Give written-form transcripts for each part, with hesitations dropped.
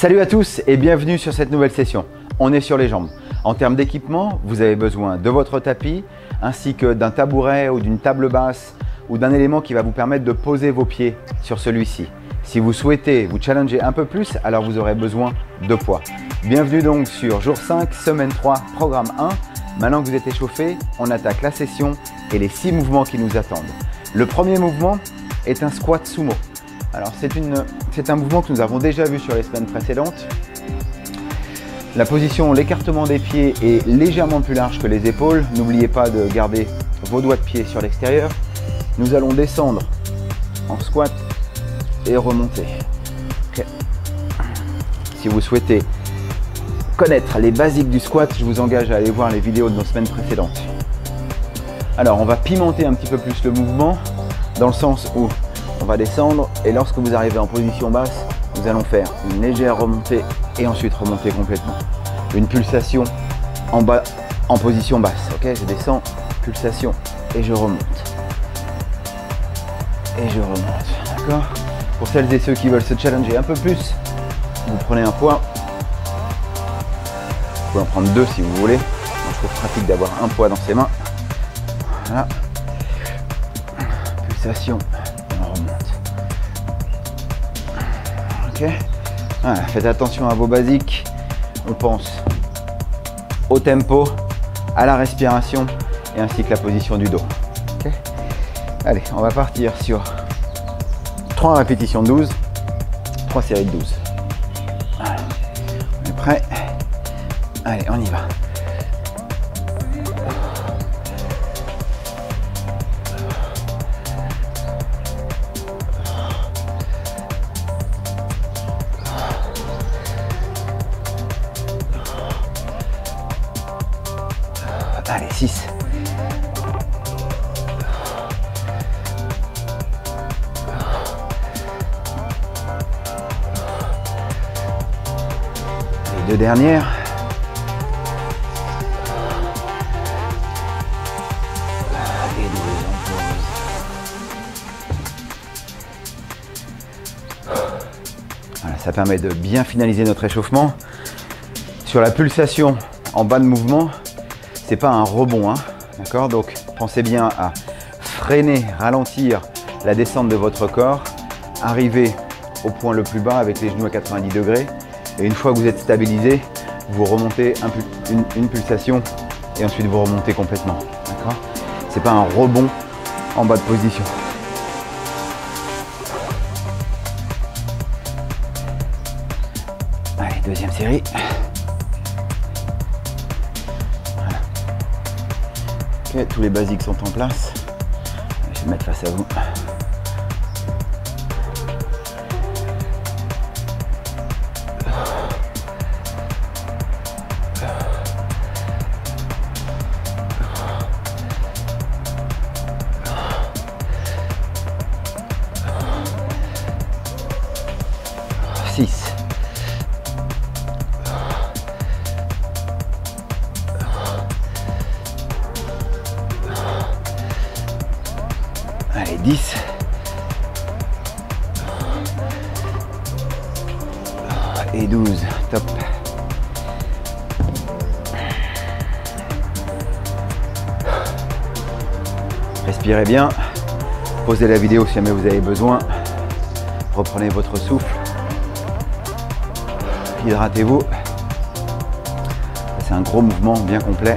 Salut à tous et bienvenue sur cette nouvelle session. On est sur les jambes. En termes d'équipement, vous avez besoin de votre tapis ainsi que d'un tabouret ou d'une table basse ou d'un élément qui va vous permettre de poser vos pieds sur celui-ci. Si vous souhaitez vous challenger un peu plus, alors vous aurez besoin de poids. Bienvenue donc sur jour 5, semaine 3, programme 1. Maintenant que vous êtes échauffé, on attaque la session et les 6 mouvements qui nous attendent. Le premier mouvement est un squat sumo. Alors c'est un mouvement que nous avons déjà vu sur les semaines précédentes. La position, l'écartement des pieds est légèrement plus large que les épaules. N'oubliez pas de garder vos doigts de pied sur l'extérieur. Nous allons descendre en squat et remonter. Okay. Si vous souhaitez connaître les basiques du squat, je vous engage à aller voir les vidéos de nos semaines précédentes. Alors on va pimenter un petit peu plus le mouvement dans le sens où on va descendre et lorsque vous arrivez en position basse, nous allons faire une légère remontée et ensuite remonter complètement. Une pulsation en bas en position basse. Ok, je descends, pulsation et je remonte. Et je remonte. D'accord? Pour celles et ceux qui veulent se challenger un peu plus, vous prenez un poids. Vous pouvez en prendre 2 si vous voulez. Moi, je trouve pratique d'avoir un poids dans ses mains. Voilà. Pulsation. On remonte. Ok. Voilà, faites attention à vos basiques. On pense au tempo, à la respiration et ainsi que la position du dos. Okay. Allez, on va partir sur 3 répétitions de 12, 3 séries de 12. Voilà. On est prêt? Allez, on y va. Allez, 6. Les 2 dernières. Et 12, on pose. Voilà, ça permet de bien finaliser notre échauffement. Sur la pulsation en bas de mouvement, c'est pas un rebond, hein, d'accord? Donc pensez bien à freiner, ralentir la descente de votre corps, arriver au point le plus bas avec les genoux à 90 degrés et une fois que vous êtes stabilisé, vous remontez une pulsation et ensuite vous remontez complètement, d'accord? C'est pas un rebond en bas de position. Allez, deuxième série. Ok, tous les basiques sont en place. Je vais me mettre face à vous. Allez, 10. Et 12. Top. Respirez bien. Posez la vidéo si jamais vous avez besoin. Reprenez votre souffle. Hydratez-vous. C'est un gros mouvement bien complet.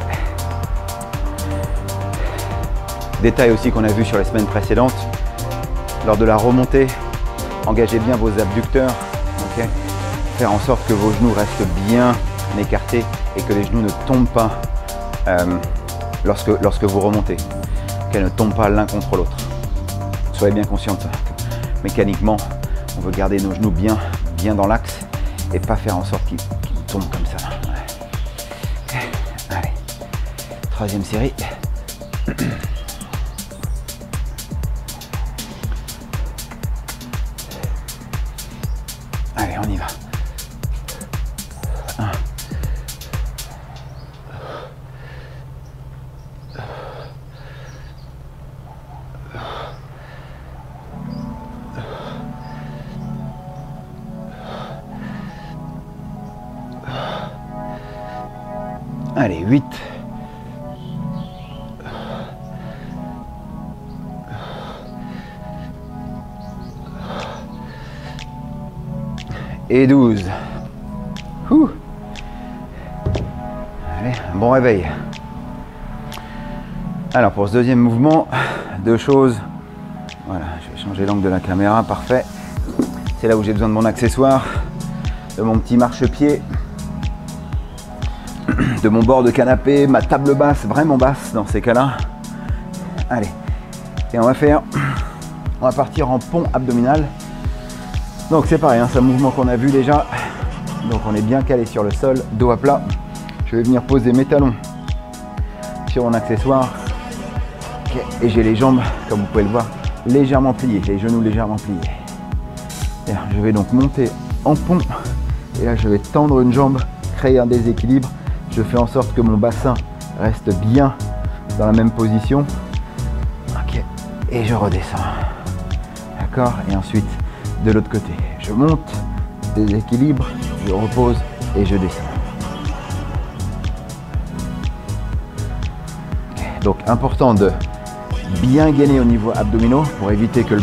Détail aussi qu'on a vu sur les semaines précédentes, lors de la remontée, engagez bien vos abducteurs, okay? Faire en sorte que vos genoux restent bien écartés et que les genoux ne tombent pas lorsque vous remontez, qu'elles ne tombent pas l'un contre l'autre. Soyez bien conscient de ça. Mécaniquement, on veut garder nos genoux bien dans l'axe et pas faire en sorte qu'ils tombent comme ça. Ouais. Okay. Allez, troisième série. Allez, on y va. 1. Allez, 8. Et 12. Ouh. Allez, un bon réveil. Alors pour ce deuxième mouvement, deux choses. Voilà, je vais changer l'angle de la caméra, parfait. C'est là où j'ai besoin de mon accessoire, de mon petit marchepied, de mon bord de canapé, ma table basse, vraiment basse dans ces cas-là. Allez, et on va partir en pont abdominal. Donc c'est pareil, hein, c'est un mouvement qu'on a vu déjà. Donc on est bien calé sur le sol, dos à plat. Je vais venir poser mes talons sur mon accessoire. Okay. Et j'ai les jambes, comme vous pouvez le voir, légèrement pliées, les genoux légèrement pliés. Et alors, je vais donc monter en pont. Et là, je vais tendre une jambe, créer un déséquilibre. Je fais en sorte que mon bassin reste bien dans la même position. Ok. Et je redescends. D'accord? Et ensuite, de l'autre côté, je monte, déséquilibre, je repose et je descends. Okay. Donc, important de bien gainer au niveau abdominaux pour éviter que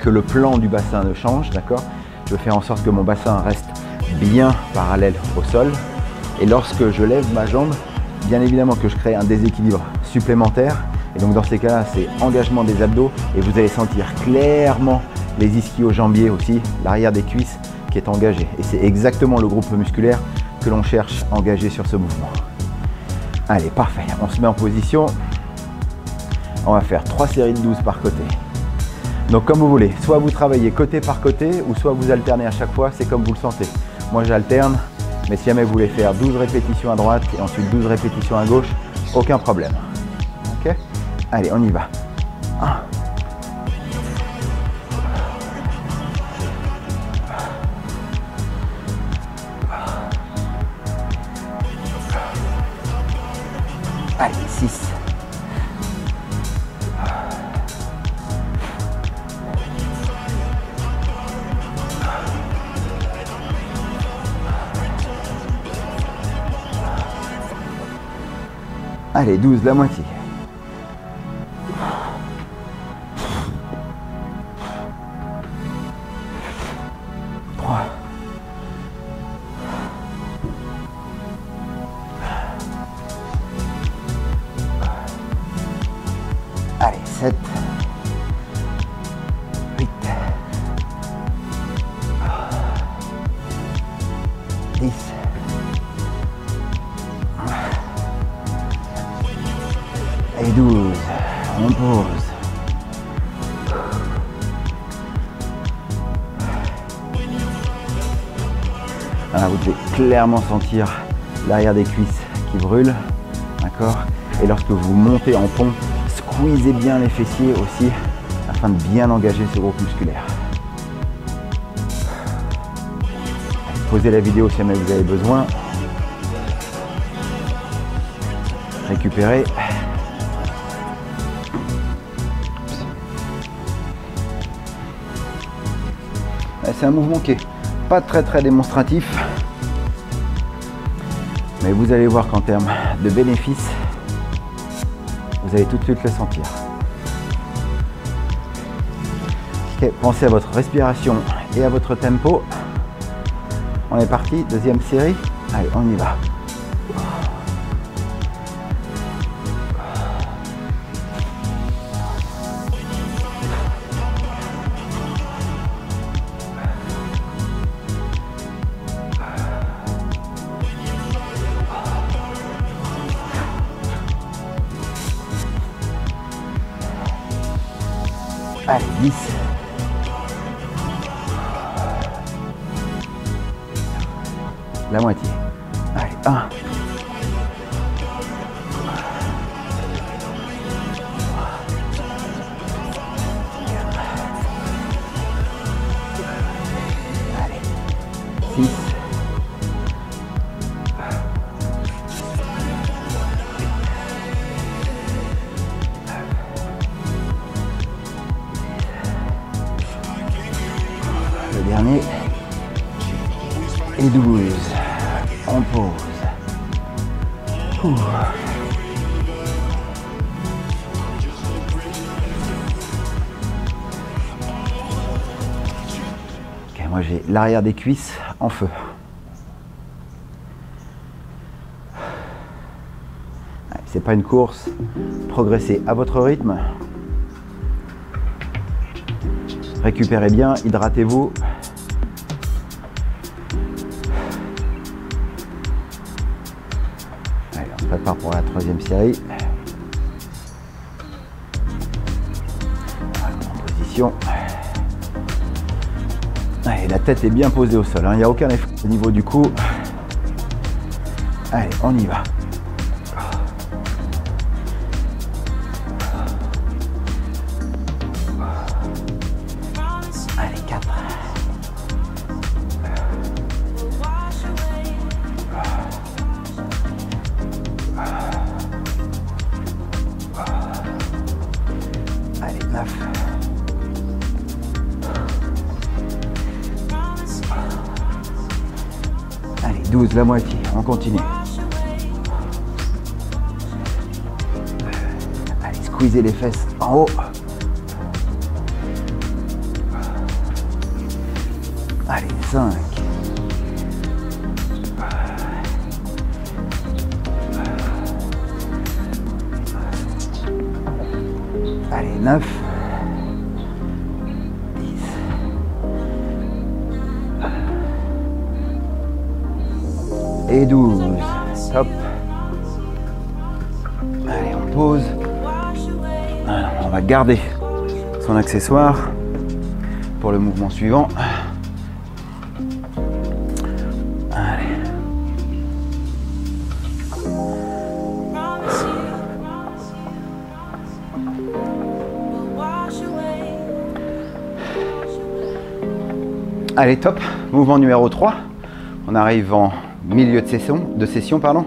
le plan du bassin ne change, d'accord? Je veux faire en sorte que mon bassin reste bien parallèle au sol. Et lorsque je lève ma jambe, bien évidemment que je crée un déséquilibre supplémentaire. Et donc dans ces cas-là, c'est engagement des abdos et vous allez sentir clairement les ischio-jambiers aussi, l'arrière des cuisses qui est engagé. Et c'est exactement le groupe musculaire que l'on cherche à engager sur ce mouvement. Allez, parfait. On se met en position. On va faire 3 séries de 12 par côté. Donc comme vous voulez, soit vous travaillez côté par côté ou soit vous alternez à chaque fois, c'est comme vous le sentez. Moi j'alterne, mais si jamais vous voulez faire 12 répétitions à droite et ensuite 12 répétitions à gauche, aucun problème. Ok? Allez, on y va. 1. Allez, 6. Allez, 12, la moitié. 3. Allez, 7. 8. 10. Et 12, on pose. Alors vous devez clairement sentir l'arrière des cuisses qui brûle, d'accord? Et lorsque vous montez en pont, squeezez bien les fessiers aussi afin de bien engager ce groupe musculaire. Posez la vidéo si jamais vous avez besoin. Récupérez. C'est un mouvement qui est pas très démonstratif, mais vous allez voir qu'en termes de bénéfices, vous allez tout de suite le sentir. Okay, pensez à votre respiration et à votre tempo. On est parti, deuxième série. Allez, on y va. Allez, 10. La moitié. Allez, 1. Allez, 6. Dernier et 12, on pose. Ok, moi j'ai l'arrière des cuisses en feu. C'est pas une course, progressez à votre rythme. Récupérez bien, hydratez-vous. Allez, on se prépare pour la troisième série. Voilà, en position. Allez, la tête est bien posée au sol, hein. Il n'y a aucun effort au niveau du cou. Allez, on y va. Allez, 4. Allez, 9. Allez, 12, la moitié, on continue. Allez, squeezez les fesses en haut. Allez, 5. Allez, 9. 10. Et 12. Top. Allez, on pose. Alors, on va garder son accessoire pour le mouvement suivant. Allez. Allez, top. Mouvement numéro 3. On arrive en milieu de session, pardon.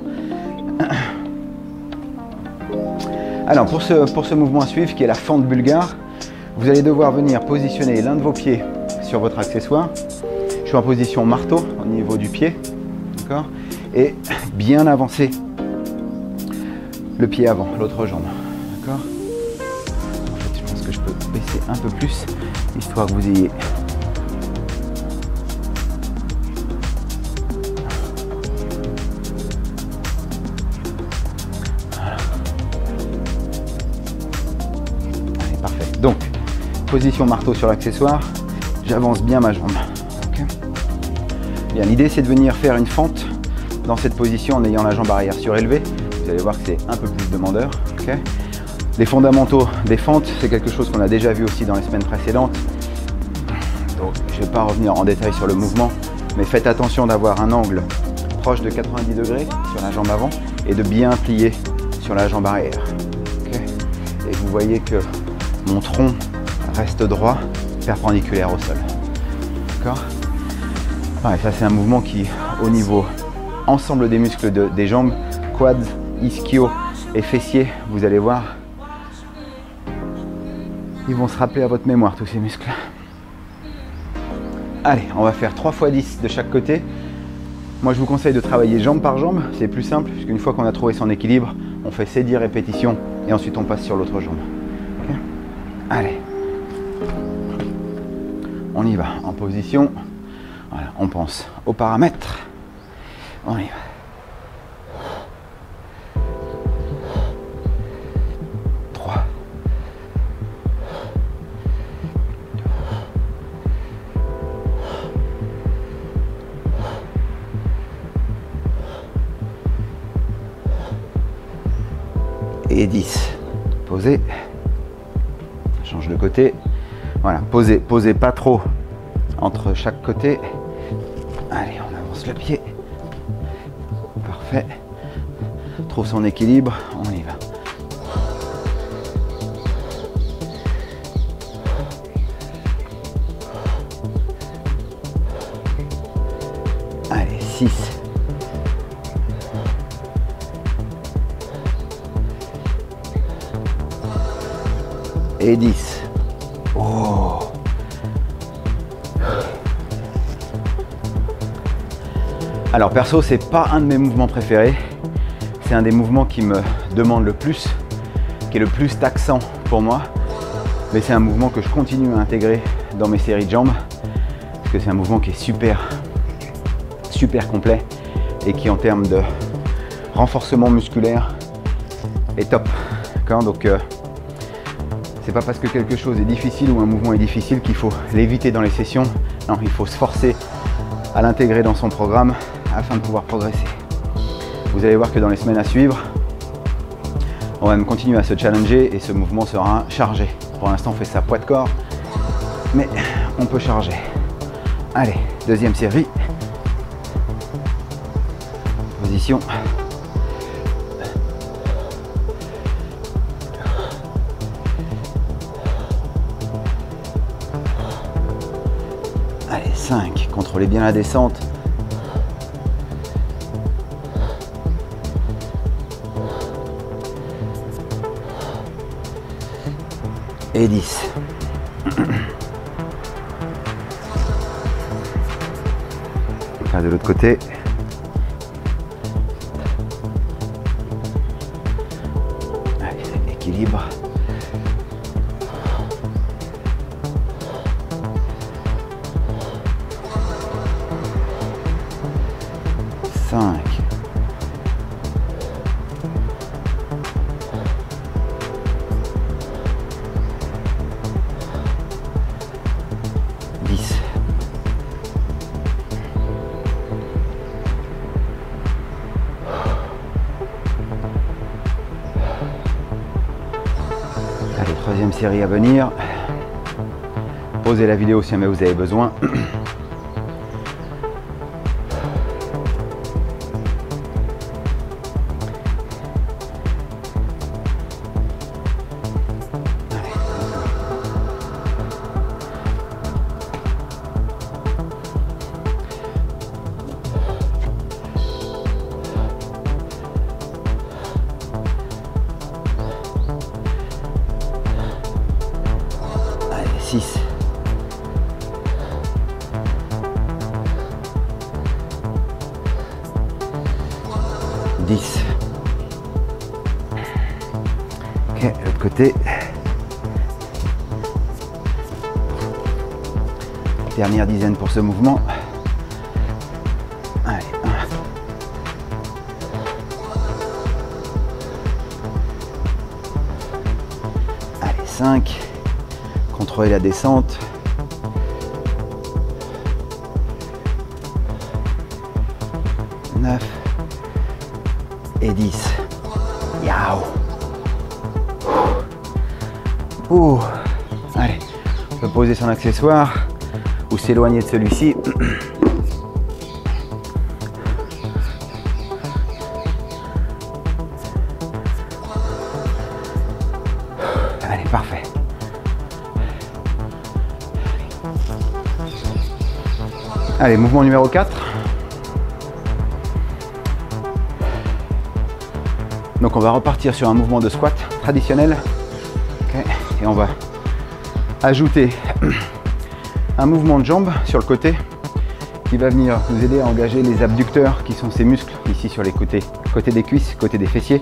Alors, pour ce mouvement à suivre, qui est la fente bulgare, vous allez devoir venir positionner l'un de vos pieds sur votre accessoire. Je suis en position marteau au niveau du pied, d'accord, et bien avancer le pied avant, l'autre jambe, d'accord. En fait, je pense que je peux baisser un peu plus, histoire que vous ayez... Voilà. Allez, parfait. Donc, position marteau sur l'accessoire, j'avance bien ma jambe. Okay. Bien, l'idée c'est de venir faire une fente dans cette position en ayant la jambe arrière surélevée. Vous allez voir que c'est un peu plus demandeur. Okay. Les fondamentaux des fentes, c'est quelque chose qu'on a déjà vu aussi dans les semaines précédentes. Donc je ne vais pas revenir en détail sur le mouvement, mais faites attention d'avoir un angle proche de 90 degrés sur la jambe avant et de bien plier sur la jambe arrière. Okay. Et vous voyez que mon tronc reste droit, perpendiculaire au sol. D'accord. Et ça c'est un mouvement qui, au niveau ensemble des muscles des jambes, quads, ischio et fessiers, vous allez voir, ils vont se rappeler à votre mémoire tous ces muscles. Allez, on va faire 3 x 10 de chaque côté. Moi je vous conseille de travailler jambe par jambe, c'est plus simple, puisqu'une fois qu'on a trouvé son équilibre, on fait ces 10 répétitions et ensuite on passe sur l'autre jambe. Okay. Allez. On y va, en position. Voilà, on pense aux paramètres. On y va. Et 10. Posez. Change de côté. Voilà, posez pas trop entre chaque côté. Allez, on avance le pied. Parfait. Trouve son équilibre, on y va. Allez, 6. Et 10. Oh. Alors perso, c'est pas un de mes mouvements préférés. C'est un des mouvements qui me demande le plus, qui est le plus taxant pour moi. Mais c'est un mouvement que je continue à intégrer dans mes séries de jambes. Parce que c'est un mouvement qui est super complet et qui en termes de renforcement musculaire est top. Donc c'est pas parce que quelque chose est difficile ou un mouvement est difficile qu'il faut l'éviter dans les sessions. Non, il faut se forcer à l'intégrer dans son programme afin de pouvoir progresser. Vous allez voir que dans les semaines à suivre, on va même continuer à se challenger et ce mouvement sera chargé. Pour l'instant, on fait ça poids de corps, mais on peut charger. Allez, deuxième série. Position. Allez, 5. Contrôlez bien la descente. Et 10. Faire de l'autre côté. Allez, équilibre. Cinq. 10. Allez, troisième série à venir. Pausez la vidéo si jamais vous avez besoin. Allez, 6. 10. Ok, l'autre côté. Dernière dizaine pour ce mouvement. Allez, 1. Allez, 5. Contrôlez la descente. 9. Et 10. Yao. Ouh. Allez, on peut poser son accessoire ou s'éloigner de celui-ci. Allez, parfait. Allez, mouvement numéro 4. Donc on va repartir sur un mouvement de squat traditionnel. Okay. Et on va ajouter un mouvement de jambe sur le côté qui va venir nous aider à engager les abducteurs qui sont ces muscles ici sur les côtés des cuisses, côté des fessiers,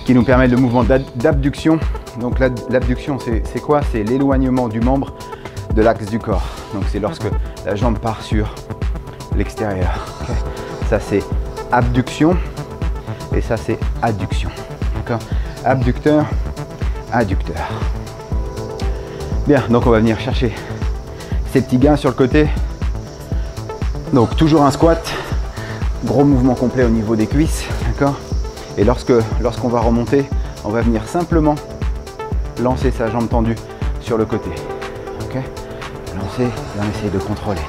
qui nous permettent le mouvement d'abduction. Donc l'abduction c'est quoi? C'est l'éloignement du membre de l'axe du corps. Donc c'est lorsque la jambe part sur l'extérieur. Okay. Ça c'est abduction. Et ça c'est adduction. Abducteur, adducteur. Bien, donc on va venir chercher ces petits gains sur le côté. Donc toujours un squat, gros mouvement complet au niveau des cuisses, d'accord. Et lorsqu'on va remonter, on va venir simplement lancer sa jambe tendue sur le côté. Ok. Lancer et on essaye de contrôler.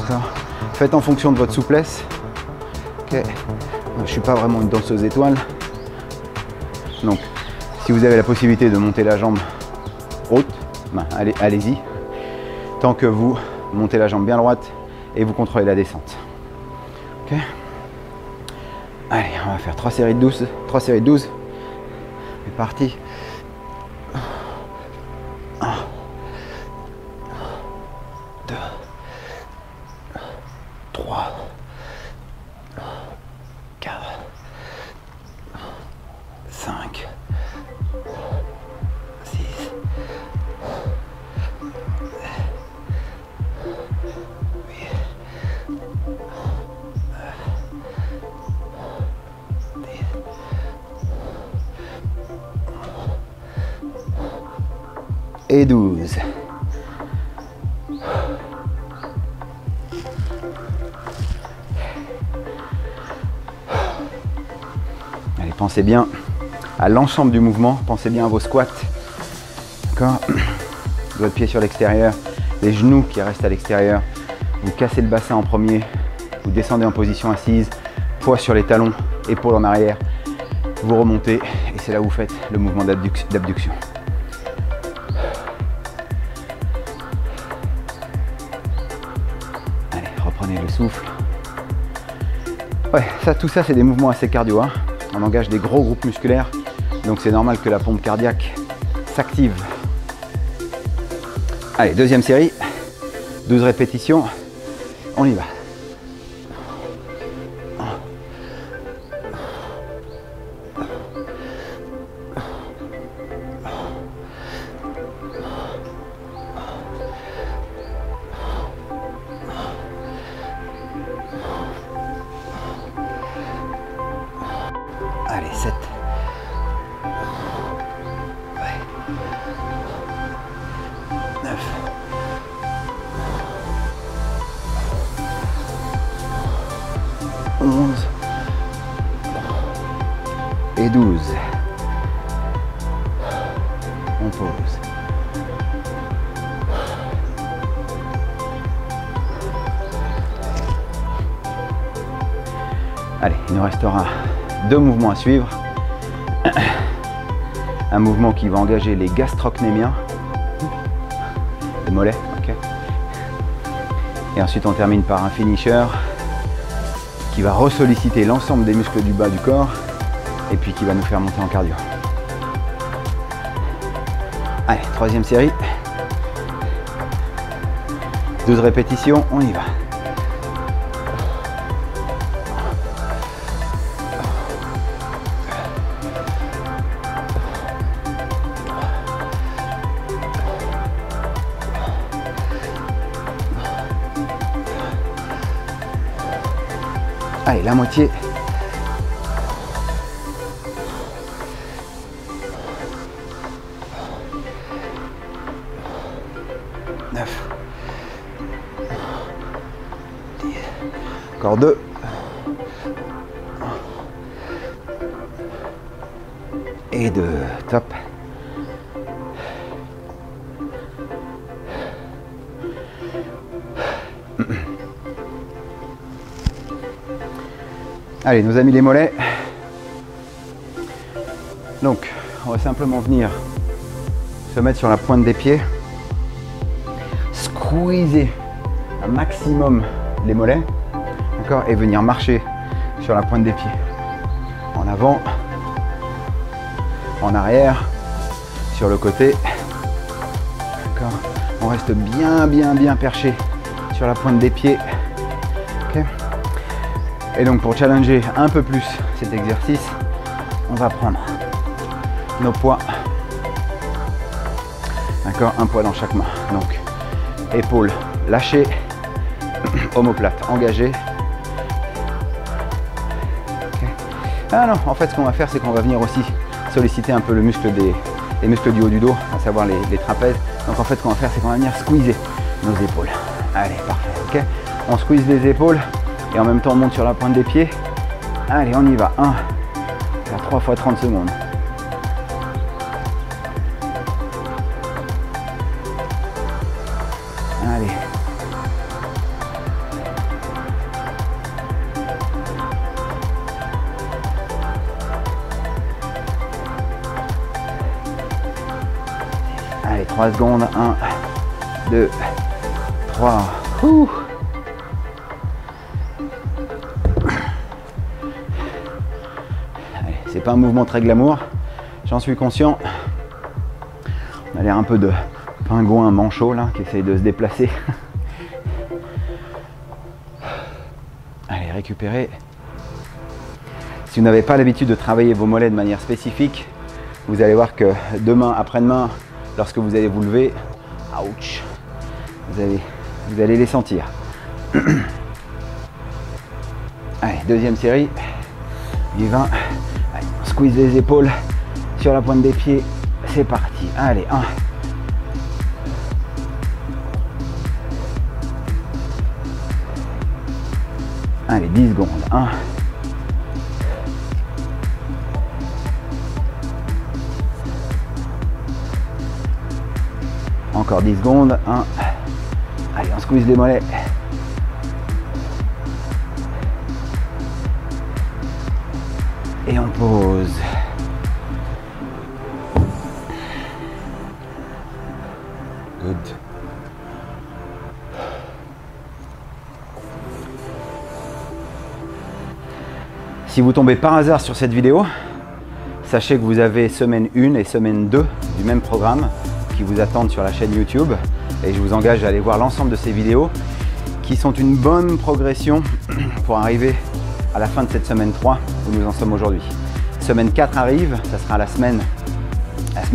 D'accord. Faites en fonction de votre souplesse. Ok. Je ne suis pas vraiment une danseuse étoile. Donc, si vous avez la possibilité de monter la jambe haute, ben, allez-y. Tant que vous montez la jambe bien droite et vous contrôlez la descente. Ok. Allez, on va faire 3 séries de 12. 3 séries de 12. C'est parti. 1, 2, 3, 4, et 12. Allez, pensez bien à l'ensemble du mouvement, pensez bien à vos squats. D'accord? Votre pied sur l'extérieur, les genoux qui restent à l'extérieur. Vous cassez le bassin en premier, vous descendez en position assise, poids sur les talons, épaules en arrière. Vous remontez et c'est là où vous faites le mouvement d'abduction. Allez, reprenez le souffle. Ouais, tout ça c'est des mouvements assez cardio, hein. On engage des gros groupes musculaires, donc c'est normal que la pompe cardiaque s'active. Allez, deuxième série, 12 répétitions, on y va. Allez, 7. Ouais. 9. 11. Et 12. On pose. Allez, il nous restera 2 mouvements à suivre. Un mouvement qui va engager les gastrocnémiens, les mollets, ok. Et ensuite on termine par un finisher qui va ressolliciter l'ensemble des muscles du bas du corps et puis qui va nous faire monter en cardio. Allez, troisième série. 12 répétitions, on y va. Allez, la moitié. Encore 2. Et 2. Top. Allez, nos amis les mollets. Donc, on va simplement venir se mettre sur la pointe des pieds, squeezer un maximum les mollets, d'accord, et venir marcher sur la pointe des pieds. En avant, en arrière, sur le côté. D'accord. On reste bien perché sur la pointe des pieds. Okay. Et donc pour challenger un peu plus cet exercice, on va prendre nos poids. D'accord, un poids dans chaque main. Donc épaules lâchées, omoplate engagée. Okay. Ah non, en fait ce qu'on va faire, c'est qu'on va venir aussi solliciter un peu le muscle les muscles du haut du dos, à savoir les trapèzes. Donc en fait ce qu'on va faire, c'est qu'on va venir squeezer nos épaules. Allez, parfait. Ok, on squeeze les épaules et en même temps on monte sur la pointe des pieds. Allez, on y va. 1, faire 3 fois 30 secondes. Allez. Allez, 3 secondes. 1, 2, 3. Ouh. Allez, c'est pas un mouvement très glamour, j'en suis conscient. On a l'air un peu de pingouin manchot là qui essaye de se déplacer. Allez, récupérez. Si vous n'avez pas l'habitude de travailler vos mollets de manière spécifique, vous allez voir que demain, après-demain, lorsque vous allez vous lever, ouch, vous allez les sentir. Allez, deuxième série. Il y va. Allez, on squeeze les épaules sur la pointe des pieds. C'est parti. Allez, 1, Allez, 10 secondes. 1. Encore 10 secondes. 1. Allez, on squeeze les mollets. Et on pose. Good. Si vous tombez par hasard sur cette vidéo, sachez que vous avez semaine 1 et semaine 2 du même programme qui vous attendent sur la chaîne YouTube. Et je vous engage à aller voir l'ensemble de ces vidéos qui sont une bonne progression pour arriver à la fin de cette semaine 3 où nous en sommes aujourd'hui. Semaine 4 arrive, ça sera la semaine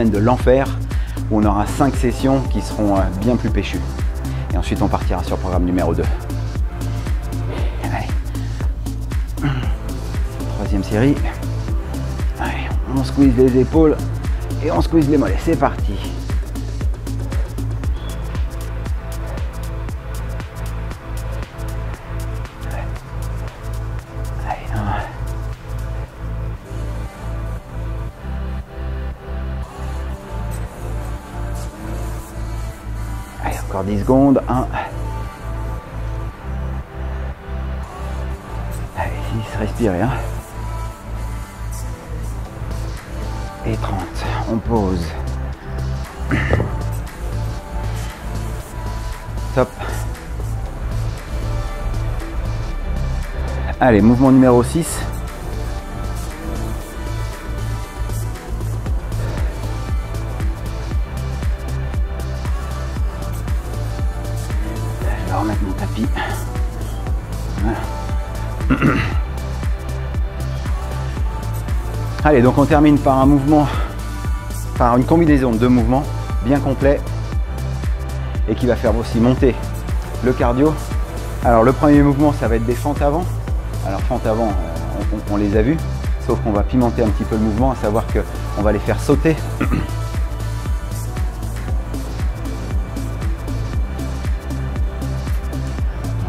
de l'enfer où on aura 5 sessions qui seront bien plus péchues. Et ensuite on partira sur le programme numéro 2. Allez. Troisième série. Allez, on squeeze les épaules et on squeeze les mollets. C'est parti. Encore 10 secondes. 1. Allez, 6, respirez. Hein. Et 30. On pose. Top. Allez, mouvement numéro 6. Remettre mon tapis. Voilà. Allez, donc on termine par un mouvement, par une combinaison de 2 mouvements bien complets et qui va faire aussi monter le cardio. Alors le premier mouvement, ça va être des fentes avant. Alors fentes avant, on les a vus, sauf qu'on va pimenter un petit peu le mouvement, à savoir qu'on va les faire sauter.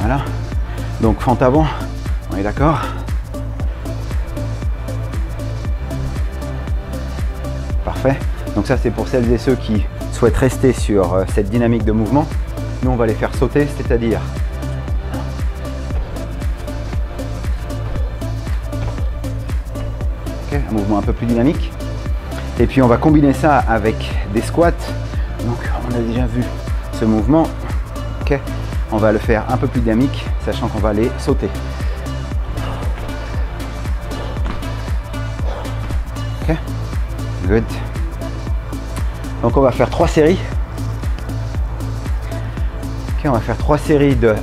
Voilà, donc fente avant, on est d'accord? Parfait, donc ça c'est pour celles et ceux qui souhaitent rester sur cette dynamique de mouvement. Nous on va les faire sauter, c'est-à-dire un mouvement un peu plus dynamique. Et puis on va combiner ça avec des squats. Donc on a déjà vu ce mouvement. Ok. On va le faire un peu plus dynamique, sachant qu'on va les sauter. Ok, good. Donc on va faire 3 séries. Ok, on va faire 3 séries de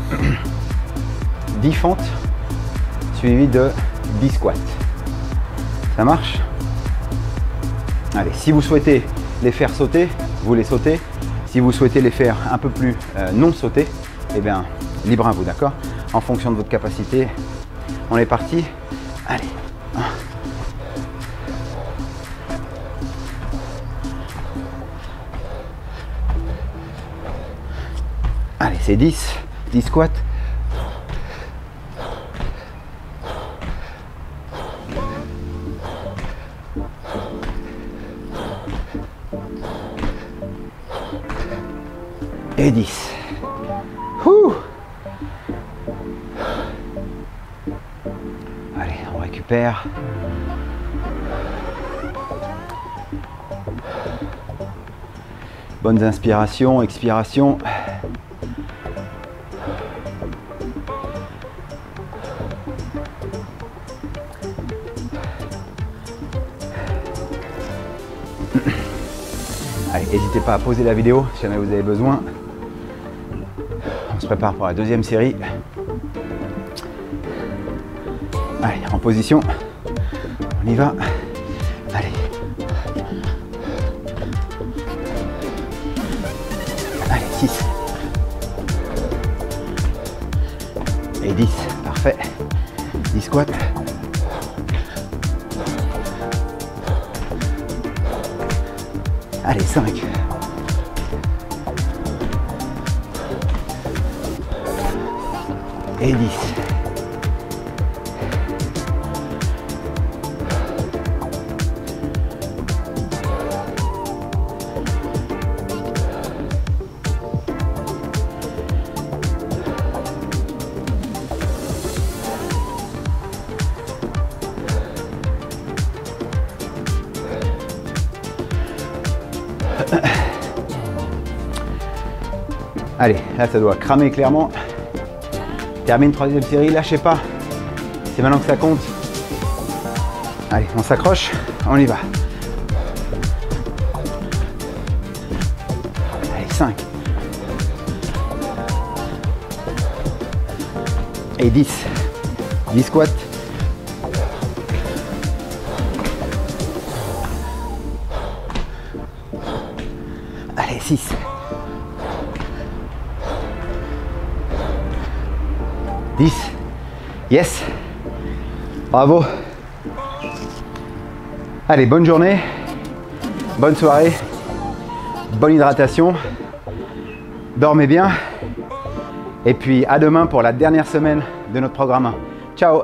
10 fentes, suivies de 10 squats. Ça marche? Allez, si vous souhaitez les faire sauter, vous les sautez. Si vous souhaitez les faire un peu plus non sauter, eh bien, libre à vous, d'accord? En fonction de votre capacité. On est parti. Allez. 1. Allez, c'est 10. 10 squats. Et 10. Ouh. Allez, on récupère. Bonnes inspirations, expirations. Allez, n'hésitez pas à pauser la vidéo si jamais vous avez besoin. On se prépare pour la deuxième série. Allez, en position. On y va. Allez. Allez, 6. Et 10. Parfait. 10 squats. Allez, 5. Et 10. Allez, là ça doit cramer clairement. Termine troisième série, lâchez pas. C'est maintenant que ça compte. Allez, on s'accroche, on y va. Allez, 5. Et 10. 10 squats. Allez, 6. 10. Yes. Bravo. Allez, bonne journée. Bonne soirée. Bonne hydratation. Dormez bien. Et puis à demain pour la dernière semaine de notre programme 1. Ciao.